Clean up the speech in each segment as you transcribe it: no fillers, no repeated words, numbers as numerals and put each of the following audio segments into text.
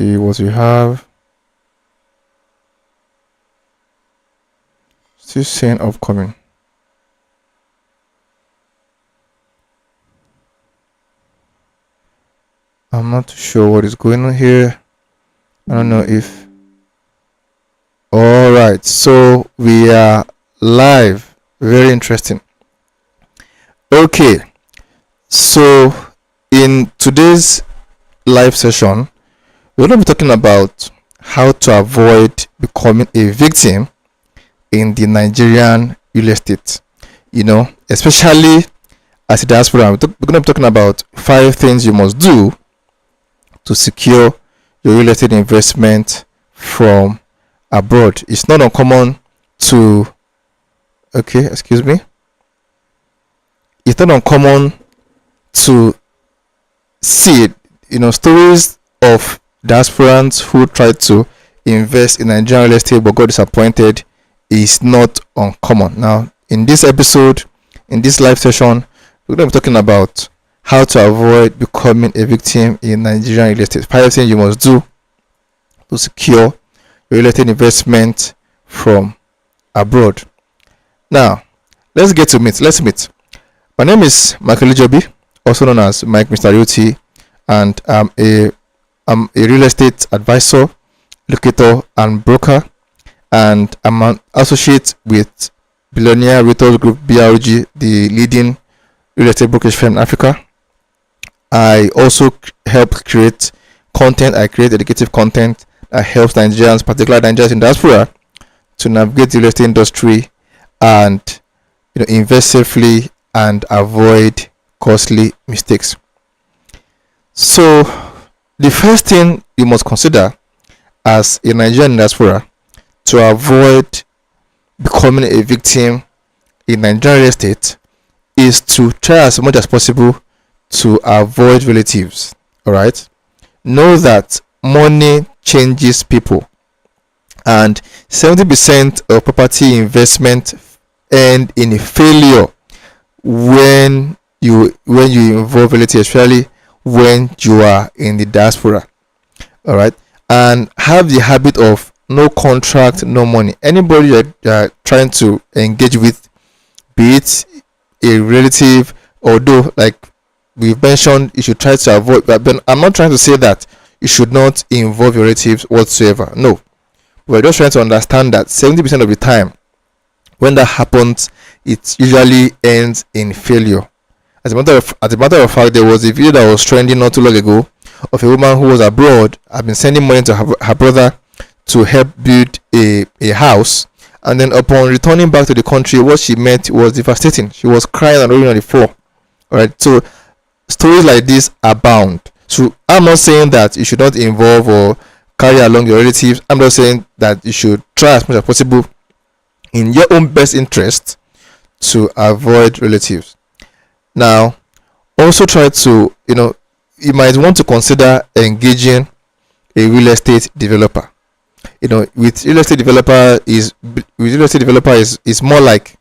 see what we have. Still saying upcoming. I'm not too sure what is going on here. I don't know if. All right, so we are live. Very interesting. Okay, so in today's live session, we're going to be talking about how to avoid becoming a victim in the Nigerian real estate. Especially as a diaspora, we're going to be talking about 5 things you must do to secure your real estate investment from abroad. It's not uncommon to it's not uncommon to see stories of diasporans who try to invest in Nigerian real estate but got disappointed. Is not uncommon. Now, in this episode, in this live session, we're going to be talking about how to avoid becoming a victim in Nigerian real estate. 5 things you must do to secure your real estate investment from abroad. Now, let's get to meet. Let's meet. My name is Michael Ijobi, also known as Mike Mr. Realty, and I'm a real estate advisor, educator, and broker, and I'm an associate with Billionaire Retail Group BRG, the leading real estate brokerage firm in Africa. I also help create content. I create educative content that helps Nigerians, particularly Nigerians in diaspora, to navigate the real estate industry and invest safely and avoid costly mistakes. So the first thing you must consider as a Nigerian diaspora to avoid becoming a victim in Nigerian real estate is to try as much as possible to avoid relatives. All right, know that money changes people, and 70% of property investment end in a failure when you involve relatives, especially when you are in the diaspora. All right, and have the habit of no contract, no money. Anybody you're trying to engage with, be it a relative, although like we've mentioned, you should try to avoid. But I'm not trying to say that you should not involve your relatives whatsoever. No, we're just trying to understand that 70% of the time, when that happens, it usually ends in failure. As a matter of fact, there was a video that was trending not too long ago of a woman who was abroad, had been sending money to her brother to help build a house, and then upon returning back to the country, what she met was devastating. She was crying and rolling on the floor. All right, so stories like this abound. So I'm not saying that you should not involve or carry along your relatives. I'm just saying that you should try as much as possible in your own best interest to avoid relatives. Now, also try to you might want to consider engaging a real estate developer. With real estate developer is more like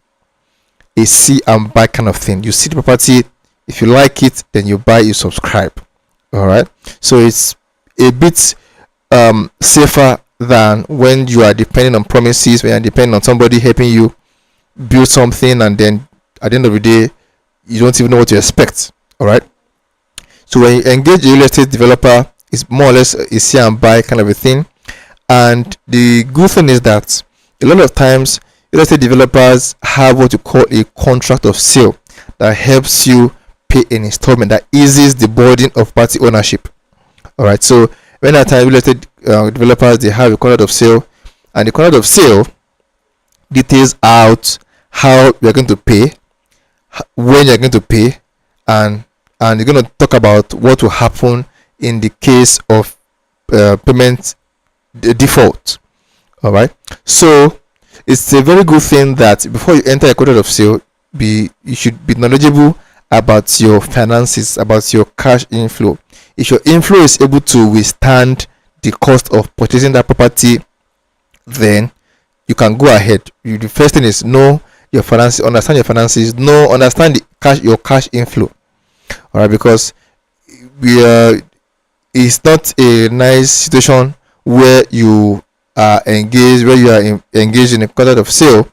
a see and buy kind of thing. You see the property, if you like it, then you buy, you subscribe. All right, so it's a bit safer than when you are depending on promises, when you're depending on somebody helping you build something, and then at the end of the day you don't even know what to expect. All right, so when you engage a real estate developer, it's more or less a see and buy kind of a thing. And the good thing is that a lot of times real estate developers have what you call a contract of sale that helps you pay an installment, that eases the burden of property ownership. All right, so when at time real estate developers, they have a contract of sale, and the contract of sale details out how you're going to pay, when you're going to pay, and you're going to talk about what will happen in the case of payment default. All right, so it's a very good thing that before you enter a contract of sale, you should be knowledgeable about your finances, about your cash inflow. If your inflow is able to withstand the cost of purchasing that property, then you can go ahead. The first thing is know your finances, understand your finances, understand your cash inflow. All right, because it's not a nice situation where you are engaged, where you are engaged in a contract of sale,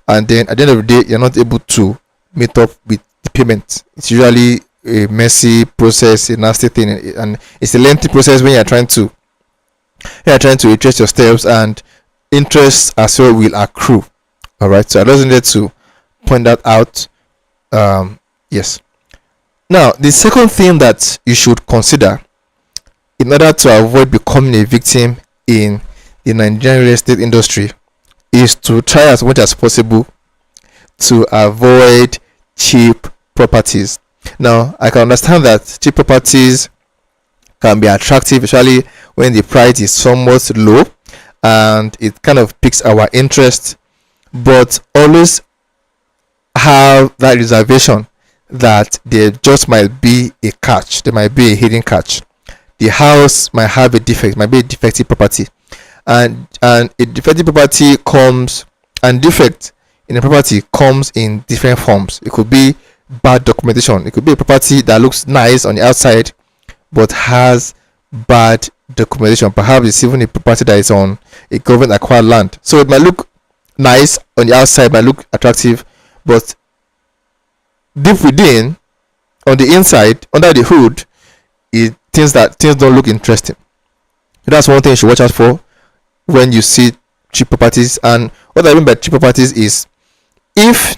and then at the end of the day you're not able to meet up with the payment. It's usually a messy process, a nasty thing, and it's a lengthy process when you're trying to retrace your steps, and interest as well will accrue. All right, so I just needed to point that out. Yes. Now, the second thing that you should consider in order to avoid becoming a victim in the Nigerian real estate industry is to try as much as possible to avoid cheap properties. Now, I can understand that cheap properties can be attractive, especially when the price is somewhat low and it kind of piques our interest, but always have that reservation that there just might be a catch, there might be a hidden catch. The house might have a defect, might be a defective property, and a defective property comes, and defect in a property comes in different forms. It could be bad documentation, it could be a property that looks nice on the outside but has bad documentation. Perhaps it's even a property that is on a government acquired land, so it might look nice on the outside, might look attractive, but deep within, on the inside, under the hood, things don't look interesting. That's one thing you should watch out for when you see cheap properties. And what I mean by cheap properties is, if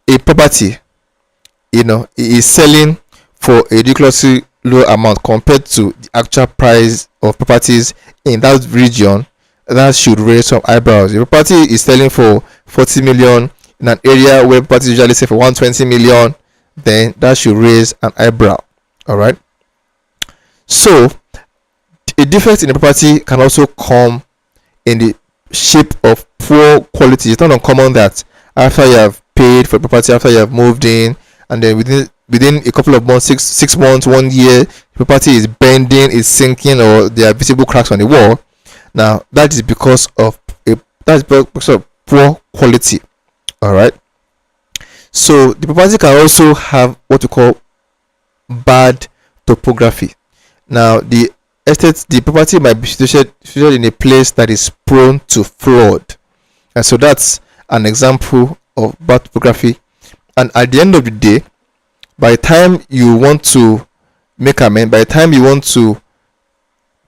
a property is selling for a ridiculously low amount compared to the actual price of properties in that region, that should raise some eyebrows. If a property is selling for 40 million in an area where properties usually sell for 120 million, then that should raise an eyebrow. All right. So a defect in the property can also come in the shape of poor quality. It's not uncommon that after you have paid for property, after you have moved in, and then within a couple of months, six months, 1 year, the property is bending, is sinking, or there are visible cracks on the wall. Now that is because of poor quality. All right. So the property can also have what we call bad topography. Now the property might be situated in a place that is prone to flood, and so that's an example of bad topography. And at the end of the day, by the time you want to make amend, by the time you want to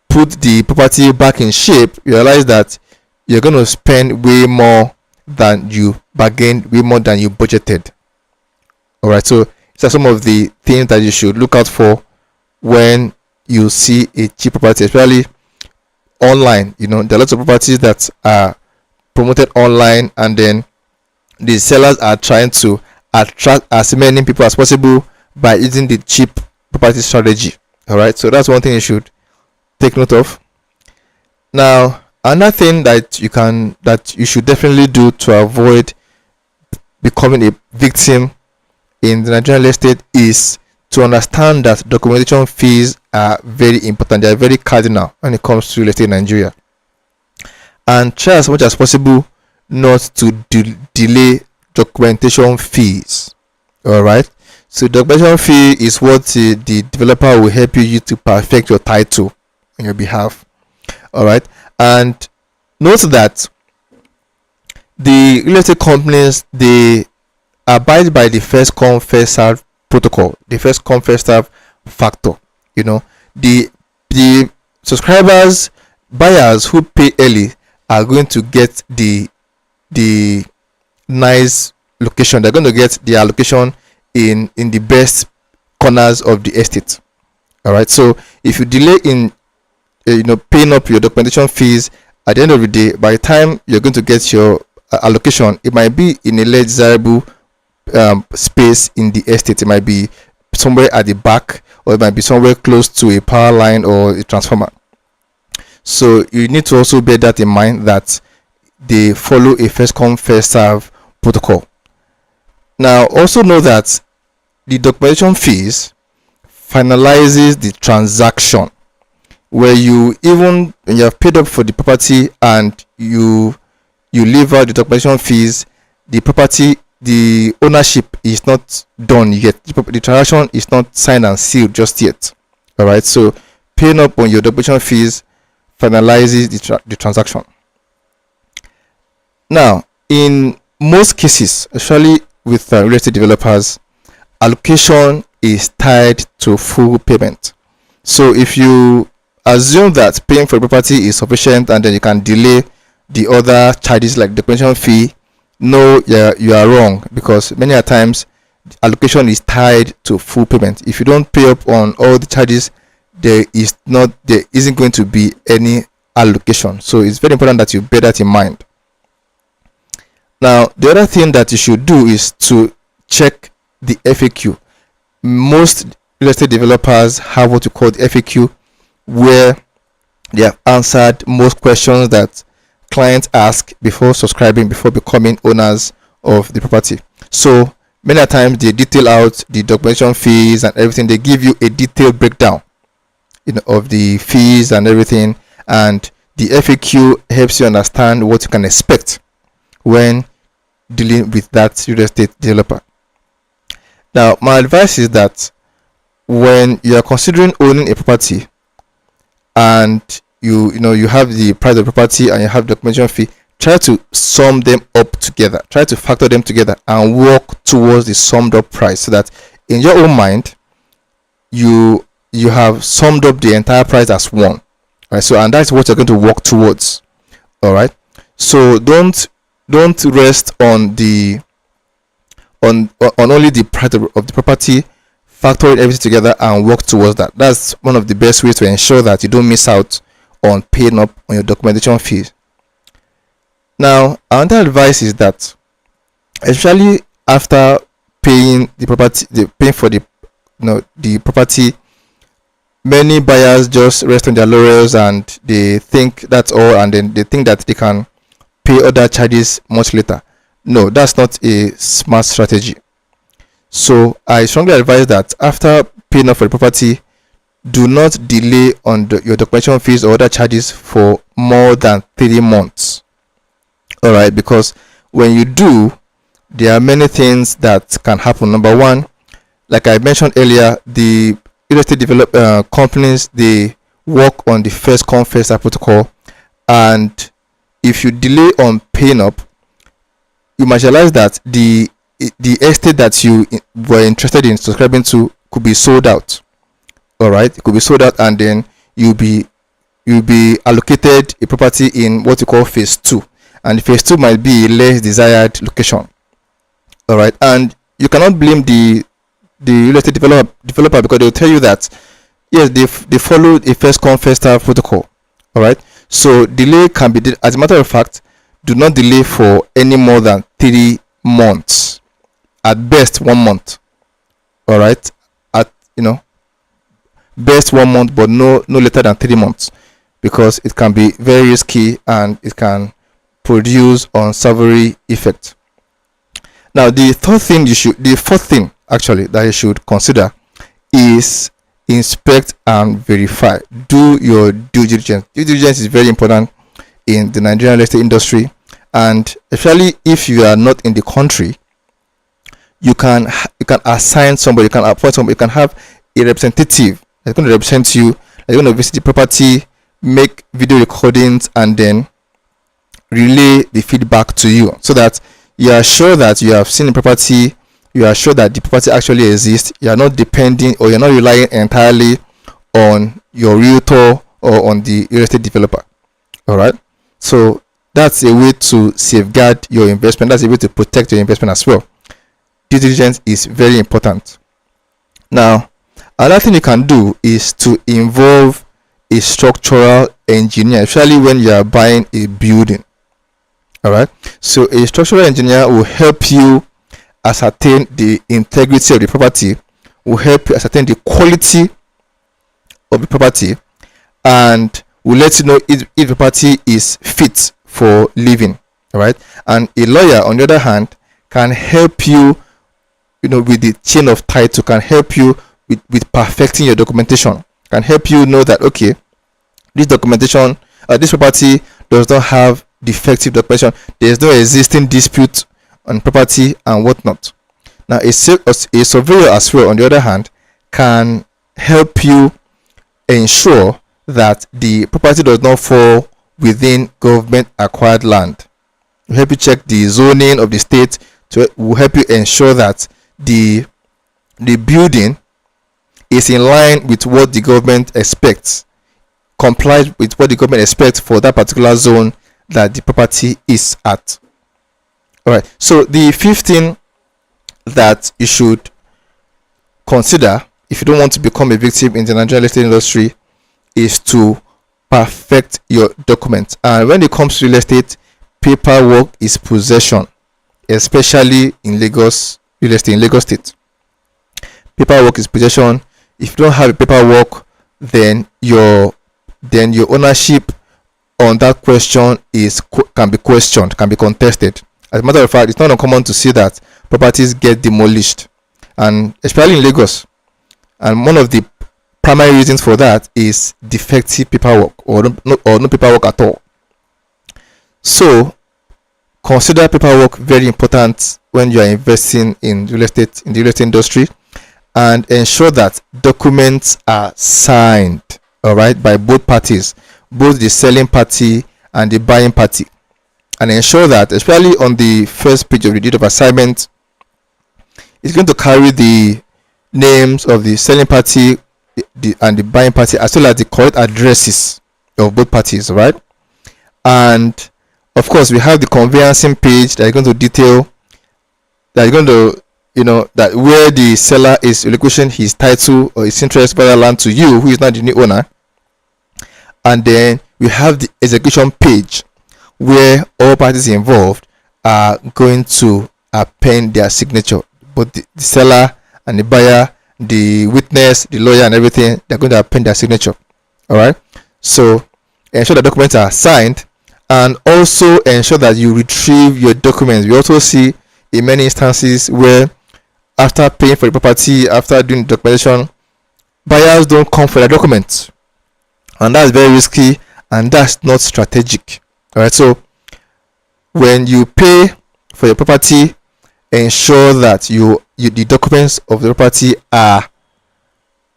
put the property back in shape, you realize that you're going to spend way more than you bargained, way more than you budgeted. All right, so these are some of the things that you should look out for when you see a cheap property, especially online. There are lots of properties that are promoted online, and then the sellers are trying to attract as many people as possible by using the cheap property strategy. All right, so that's one thing you should take note of. Now, another thing that you should definitely do to avoid becoming a victim in the Nigerian real estate is to understand that documentation fees are very important. They are very cardinal when it comes to real estate in Nigeria, and try as much as possible not to delay documentation fees. All right, so documentation fee is what the developer will help you use to perfect your title on your behalf. All right, and note that the real estate companies, they abide by the first come first serve protocol, the first come first serve factor. The subscribers, buyers who pay early are going to get the nice location. They're going to get their location in the best corners of the estate. All right, so if you delay in paying up your documentation fees, at the end of the day, by the time you're going to get your allocation, it might be in a less desirable space in the estate. It might be somewhere at the back, or it might be somewhere close to a power line or a transformer. So you need to also bear that in mind, that they follow a first come first serve protocol. Now also know that the documentation fees finalizes the transaction, where when you have paid up for the property and you leave out the documentation fees, the ownership is not done yet. The transaction is not signed and sealed just yet. All right, so paying up on your documentation fees finalizes the transaction. Now, in most cases, especially with real estate developers, allocation is tied to full payment. So if you assume that paying for the property is sufficient and then you can delay the other charges like documentation fee, no, you are wrong, because many a times allocation is tied to full payment. If you don't pay up on all the charges, there isn't going to be any allocation. So it's very important that you bear that in mind. Now, the other thing that you should do is to check the FAQ. Most real estate developers have what you call the FAQ, where they have answered most questions that clients ask before subscribing, before becoming owners of the property. So many times they detail out the documentation fees and everything. They give you a detailed breakdown, of the fees and everything, and the FAQ helps you understand what you can expect when dealing with that real estate developer. Now, my advice is that when you are considering owning a property and you have the price of the property and you have documentation fee, try to sum them up together. Try to factor them together and work towards the summed up price, so that in your own mind you have summed up the entire price as one. Right? So, and that's what you're going to work towards. All right. So don't rest on only the price of the property. Factor everything together and work towards that. That's one of the best ways to ensure that you don't miss out on paying up on your documentation fees. Now, another advice is that, especially after paying for the property, many buyers just rest on their laurels and they think that's all, and then they think that they can pay other charges much later. No, that's not a smart strategy. So I strongly advise that after paying off for the property, do not delay on your documentation fees or other charges for more than 3 months. All right, because when you do, there are many things that can happen. Number one, like I mentioned earlier, the real estate companies, they work on the first come first serve protocol, and if you delay on paying up, you might realize that the estate that you were interested in subscribing to could be sold out. All right, it could be sold out, and then you'll be allocated a property in what you call phase 2, and phase 2 might be a less desired location. All right, and you cannot blame the real estate developer, because they'll tell you that yes, they followed a first come first serve protocol. All right, so delay can be, as a matter of fact, do not delay for any more than 3 months. At best 1 month. All right, at best 1 month, but no later than 3 months, because it can be very risky and it can produce unsavory effect. Now, the fourth thing actually that you should consider is inspect and verify. Do your due diligence. Due diligence is very important in the Nigerian real estate industry, and especially if you are not in the country, you can assign somebody, you can appoint somebody, you can have a representative that's going to represent you, they're going to visit the property, make video recordings, and then relay the feedback to you, so that you are sure that you have seen the property, you are sure that the property actually exists, you are not depending, or you're not relying entirely on your realtor or on the real estate developer. All right, so that's a way to safeguard your investment. That's a way to protect your investment as well. Due diligence is very important. Now, another thing you can do is to involve a structural engineer, especially when you are buying a building. All right, so a structural engineer will help you ascertain the integrity of the property, will help you ascertain the quality of the property, and will let you know if the property is fit for living. All right, and a lawyer, on the other hand, can help you with the chain of title, can help you with perfecting your documentation, can help you know that, okay, this documentation, this property does not have defective documentation, there is no existing dispute on property and whatnot. Now, a surveyor as well, on the other hand, can help you ensure that the property does not fall within government acquired land. Will help you check the zoning of the state, will help you ensure that the building is in line with what the government expects, complies with what the government expects for that particular zone that the property is at. All right, so the fifth thing that you should consider if you don't want to become a victim in the Nigerian real estate industry is to perfect your documents. And when it comes to real estate, paperwork is possession, especially in Lagos real estate, in Lagos State. Paperwork is possession. If you don't have a paperwork, then your ownership on that question can be questioned, can be contested. As a matter of fact, it's not uncommon to see that properties get demolished, and especially in Lagos. And one of the primary reasons for that is defective paperwork or no paperwork at all. So consider paperwork very important when you are investing in real estate, in the real estate industry, and ensure that documents are signed, all right, by both parties, both the selling party and the buying party. And ensure that, especially on the first page of the deed of assignment, it's going to carry the names of the selling party and the buying party, as well as the correct addresses of both parties, right? And of course, we have the conveyancing page that is going to detail, that is going to, that where the seller is relinquishing his title or his interest by the land to you, who is not the new owner. And then we have the execution page, where all parties involved are going to append their signature. Both the seller and the buyer, the witness, the lawyer, and everything, they're going to append their signature. All right. So ensure the documents are signed, and also ensure that you retrieve your documents. We also see in many instances where, after paying for the property, after doing the documentation, buyers don't come for their documents, and that's very risky, and that's not strategic. All right. So when you pay for your property, ensure that the documents of the property are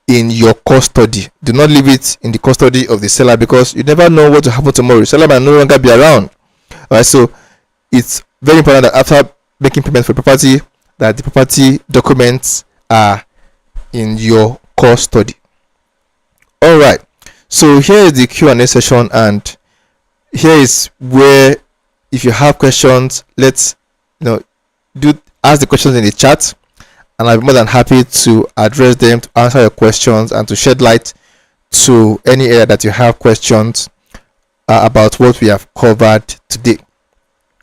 in your custody. Do not leave it in the custody of the seller, because you never know what will happen tomorrow. The seller might no longer be around. All right. So it's very important that after making payment for the property, that the property documents are in your custody. All right. So here is the Q&A session, and here is where, if you have questions, let's ask the questions in the chat, and I'll be more than happy to address them, to answer your questions, and to shed light to any area that you have questions about what we have covered today.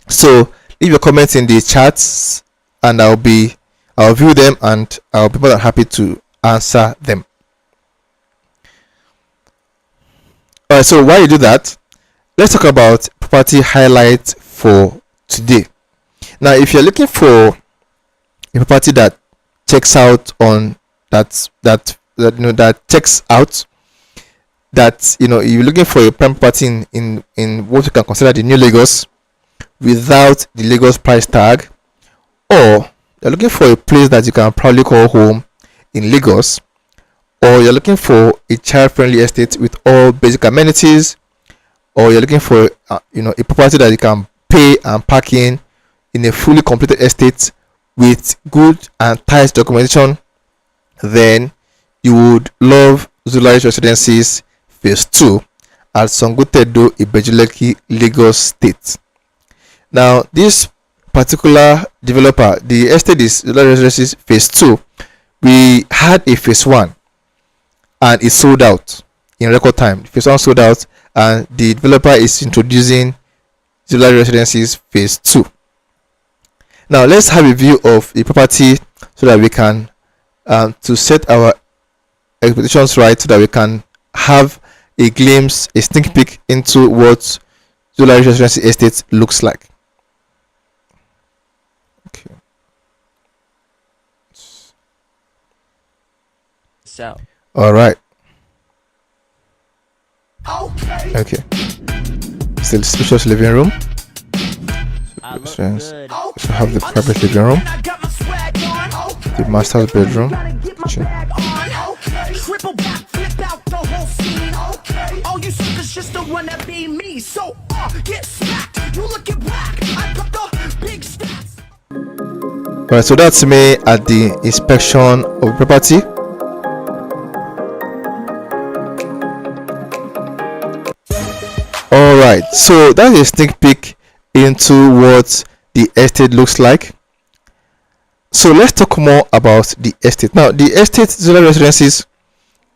So leave your comments in the chats, and I'll view them, and I'll be more than happy to answer them. All right. So while you do that, let's talk about property highlights for today. Now, if you're looking for a property that checks out on that checks out, that you're looking for a prime property in what you can consider the new Lagos without the Lagos price tag, or you're looking for a place that you can proudly call home in Lagos, or you're looking for a child-friendly estate with all basic amenities, or you're looking for a property that you can pay and park in a fully completed estate with good and tight documentation, then you would love Zularis Residences Phase 2 at Songotedo, Ibejuleki, Lagos State. Now, this particular developer, the estate is Zularis Residences Phase 2. We had a Phase 1, and it sold out in record time. Phase 1 sold out, and the developer is introducing Zularis Residences Phase 2. Now let's have a view of the property, so that we can to set our expectations right, so that we can have a glimpse, a sneak peek into what Zularis Residences Estate looks like. Okay. So. All right. Okay. Still spacious living room. So have the private living room, the master's bedroom, kitchen. Alright, so that's me at the inspection of the property. Alright, so that's a sneak peek into what the estate looks like. So let's talk more about the estate. Now, the estate Zola Residences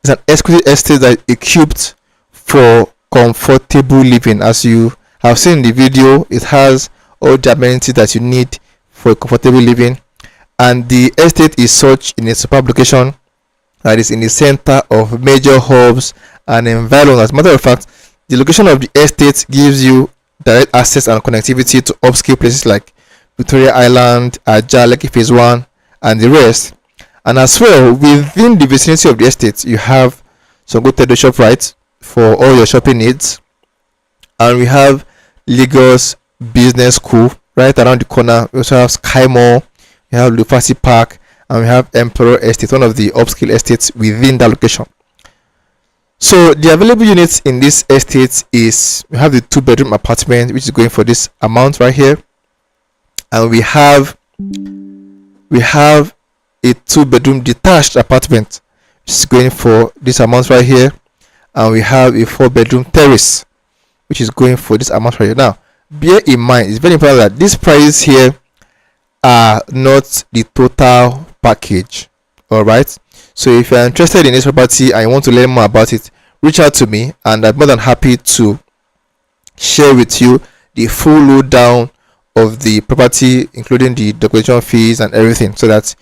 is an exclusive estate that is equipped for comfortable living. As you have seen in the video, it has all the amenities that you need for comfortable living, and the estate is such in a superb location that is in the center of major hubs and environment. As a matter of fact, the location of the estate gives you direct access and connectivity to upscale places like Victoria Island, Ajah, Lekki Phase 1, and the rest. And as well, within the vicinity of the estate, you have some good Tedo shop right for all your shopping needs. And we have Lagos Business School right around the corner. We also have Sky Mall, we have Lufasi Park, and we have Emperor Estate, one of the upscale estates within that location. So the available units in this estate is, we have the 2-bedroom apartment, which is going for this amount right here, and we have a 2-bedroom detached apartment, which is going for this amount right here, and we have a 4-bedroom terrace, which is going for this amount right here. Now, bear in mind, it's very important that these prices here are not the total package. All right, so if you're interested in this property and you want to learn more about it, reach out to me, and I'm more than happy to share with you the full lowdown of the property, including the documentation fees and everything, so that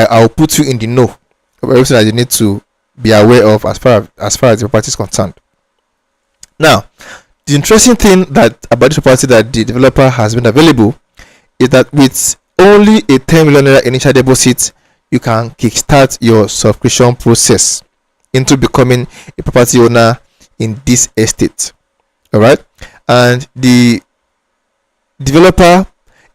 I'll put you in the know of everything that you need to be aware of as far as the property is concerned. Now, the interesting thing that about this property that the developer has been available is that with only a 10 million naira initial deposit, you can kickstart your subscription process into becoming a property owner in this estate. All right, and the developer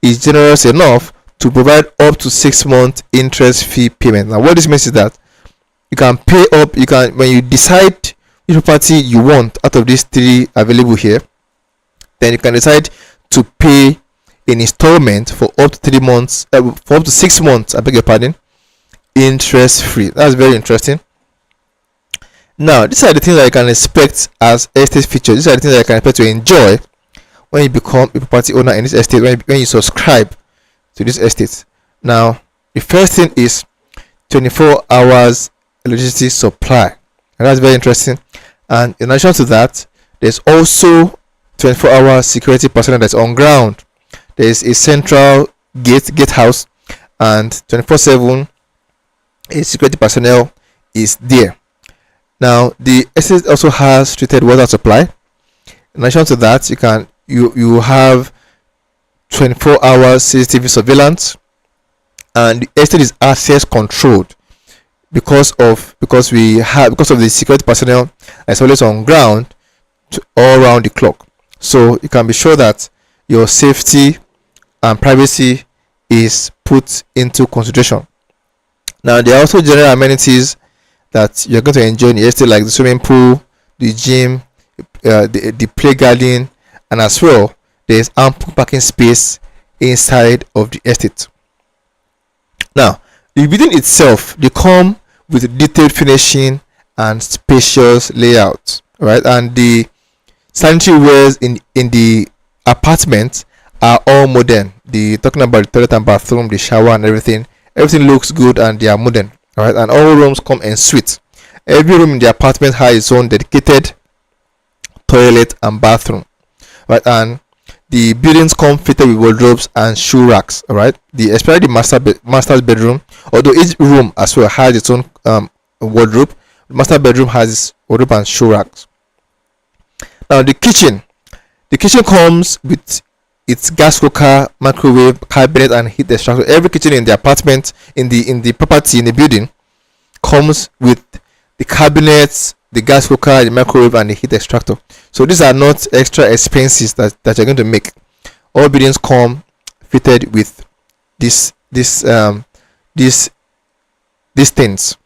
is generous enough to provide up to 6 months interest fee payment. Now, what this means is that you can pay up. You can, when you decide which property you want out of these 3 available here, then you can decide to pay an installment for up to 3 months, for up to 6 months. I beg your pardon, interest free. That's very interesting. Now, these are the things that you can expect as estate features. These are the things that you can expect to enjoy when you become a property owner in this estate, when you subscribe to this estate. Now, the first thing is 24 hours electricity supply, and that's very interesting. And in addition to that, there's also 24 hour security personnel that's on ground. There is a central gatehouse, and 24/7 a security personnel is there. Now, the estate also has treated water supply. In addition to that, you have 24 hours CCTV surveillance, and the estate is access controlled because of the security personnel that's always on ground all around the clock. So you can be sure that your safety and privacy is put into consideration. Now, there are also general amenities that you're going to enjoy in the estate, like the swimming pool, the gym, the play garden, and as well there's ample parking space inside of the estate. Now, the building itself, they come with detailed finishing and spacious layout, right? And the sanitary wares in the apartment are all modern. Talking about the toilet and bathroom, the shower and everything looks good and they are modern. All right, and all rooms come en suite. Every room in the apartment has its own dedicated toilet and bathroom. Right, and the buildings come fitted with wardrobes and shoe racks. All right, especially the master's bedroom, although each room as well has its own wardrobe, the master bedroom has its wardrobe and shoe racks. Now, the kitchen comes with its gas cooker, microwave, cabinet, and heat extractor. Every kitchen in the apartment, in the property, in the building, comes with the cabinets, the gas cooker, the microwave, and the heat extractor. So these are not extra expenses that you're going to make. All buildings come fitted with these things.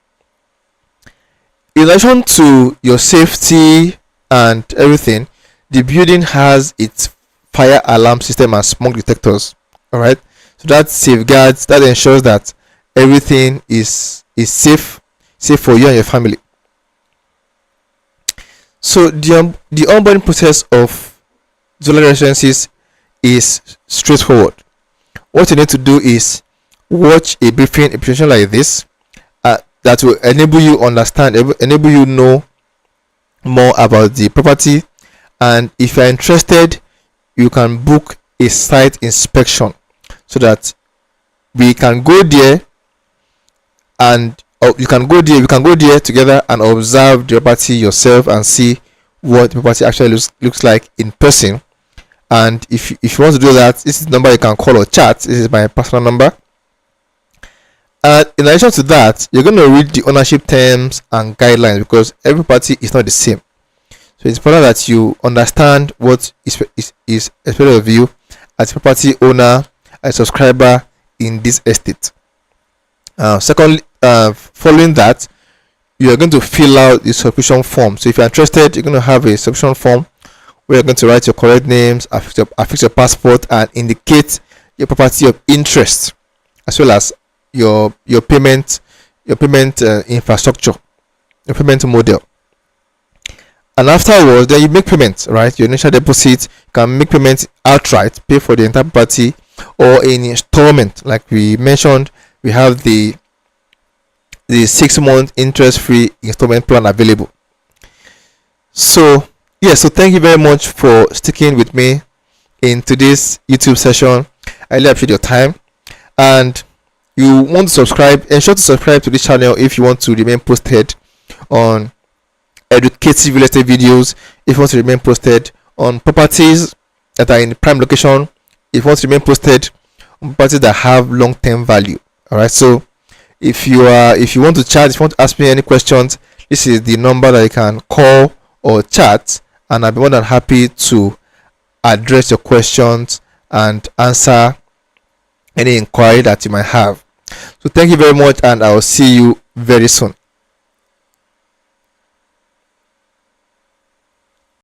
In addition to your safety and everything, the building has its fire alarm system and smoke detectors. All right, So that safeguards, that ensures that everything is safe for you and your family. So the onboarding process of Zola residencies is straightforward. What you need to do is watch a briefing, a presentation like this, that will enable you understand, enable you know more about the property. And if you are interested, you can book a site inspection so that we can go there, and you can go there, we can go there together and observe the property yourself and see what the property actually looks like in person. And if you want to do that, this is the number you can call or chat. This is my personal number. And in addition to that, you're going to read the ownership terms and guidelines, because every party is not the same. So it's important that you understand what is expected of you as a property owner, a subscriber in this estate. Secondly, following that, you are going to fill out the subscription form. So if you're interested, you're going to have a subscription form where you're going to write your correct names, affix your passport, and indicate your property of interest, as well as your payment infrastructure, your payment model. And afterwards, then you make payments, right? Your initial deposit, you can make payments outright, pay for the entire property, or in installment. Like we mentioned, we have the 6-month interest-free installment plan available. So so thank you very much for sticking with me in today's YouTube session. I really appreciate your time. And you want to subscribe, ensure to subscribe to this channel if you want to remain posted on educative real estate videos, if you want to remain posted on properties that are in prime location, if you want to remain posted on properties that have long-term value. All right, so if you want to chat, if you want to ask me any questions, this is the number that you can call or chat, and I'll be more than happy to address your questions and answer any inquiry that you might have. So thank you very much, and I will see you very soon.